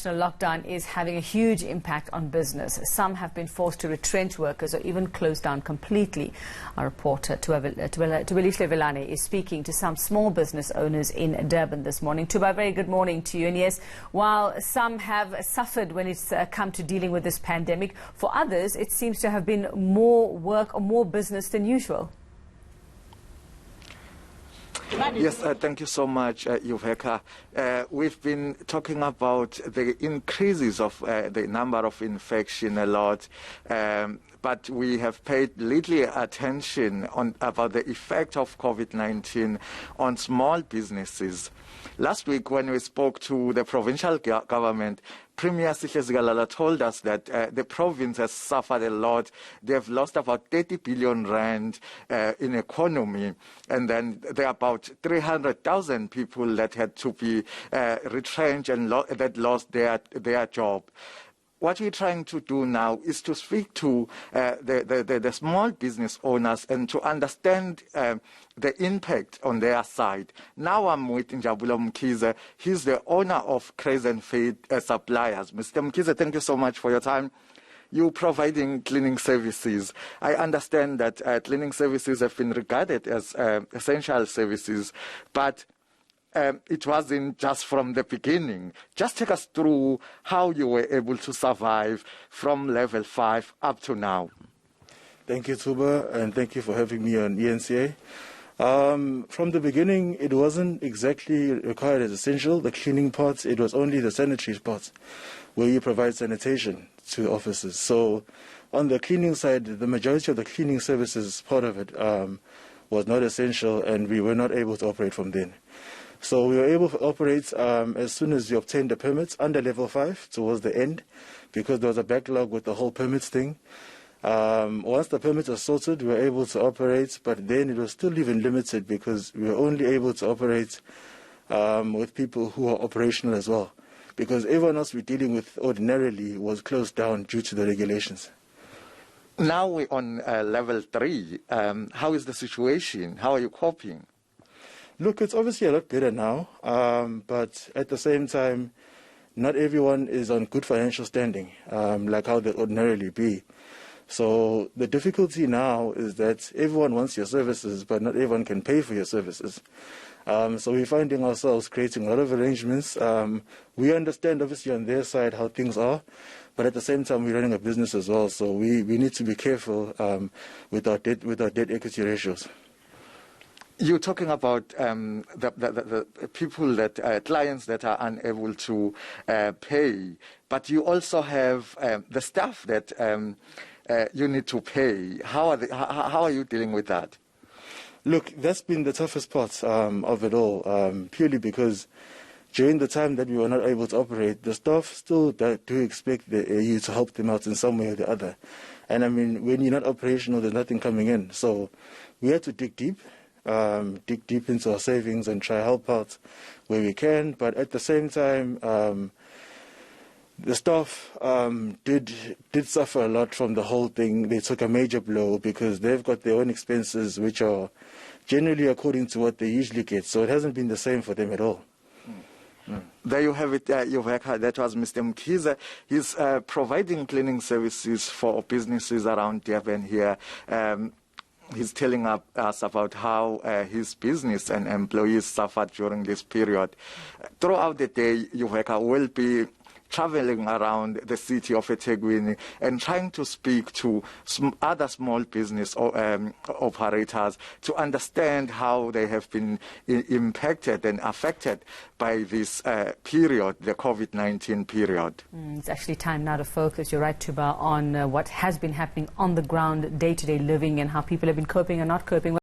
national lockdown is having a huge impact on business. Some have been forced to retrench workers or even close down completely. Our reporter Tubelishle Velane is speaking to some small business owners in Durban this morning. Tuba, very good morning to you. And yes, while some have suffered when it's come to dealing with this pandemic, for others it seems to have been more work or more business than usual. Yes, thank you so much, Yuveka. We've been talking about the increases of the number of infection a lot, but we have paid little attention about the effect of COVID-19 on small businesses. Last week, when we spoke to the provincial government, Premier Sihle Zikalala told us that the province has suffered a lot. They have lost about 30 billion rand in economy, and then there are about 300,000 people that had to be retrenched and that lost their job. What we're trying to do now is to speak to the small business owners and to understand the impact on their side. Now I'm with Njabulo Mkhize. He's the owner of Crescent Feed Suppliers. Mr. Mkhize, thank you so much for your time. You're providing cleaning services. I understand that cleaning services have been regarded as essential services, but it wasn't just from the beginning. Just take us through how you were able to survive from level 5 up to now. Thank you, Tuba, and thank you for having me on eNCA. From the beginning, it wasn't exactly required as essential, the cleaning parts. It was only the sanitary parts where you provide sanitation to offices. So on the cleaning side, the majority of the cleaning services part of it was not essential, and we were not able to operate from then. So we were able to operate as soon as we obtained the permits under level 5 towards the end, because there was a backlog with the whole permits thing. Once the permits are sorted, we were able to operate, but then it was still even limited because we were only able to operate with people who are operational as well, because everyone else we're dealing with ordinarily was closed down due to the regulations. Now we're on level 3. How is the situation? How are you coping? Look, it's obviously a lot better now, but at the same time, not everyone is on good financial standing, like how they'd ordinarily be. So the difficulty now is that everyone wants your services, but not everyone can pay for your services. So we're finding ourselves creating a lot of arrangements. We understand, obviously, on their side how things are, but at the same time, we're running a business as well. So we need to be careful with our debt equity ratios. You're talking about the people clients that are unable to pay, but you also have the staff that you need to pay. How are you dealing with that? Look, that's been the toughest part of it all, purely because during the time that we were not able to operate, the staff still do expect you to help them out in some way or the other. And I mean, when you're not operational, there's nothing coming in. So we had to dig deep into our savings and try to help out where we can. But at the same time, the staff did suffer a lot from the whole thing. They took a major blow because they've got their own expenses, which are generally according to what they usually get. So it hasn't been the same for them at all. There you have it, Yuveka. That was Mr. Mkhize. He's providing cleaning services for businesses around Durban here. He's telling us about how his business and employees suffered during this period. Throughout the day, Yuveka will be traveling around the city of eThekwini and trying to speak to other small business operators to understand how they have been impacted and affected by this period, the COVID-19 period. It's actually time now to focus, you're right, Tuba, on what has been happening on the ground, day-to-day living, and how people have been coping and not coping.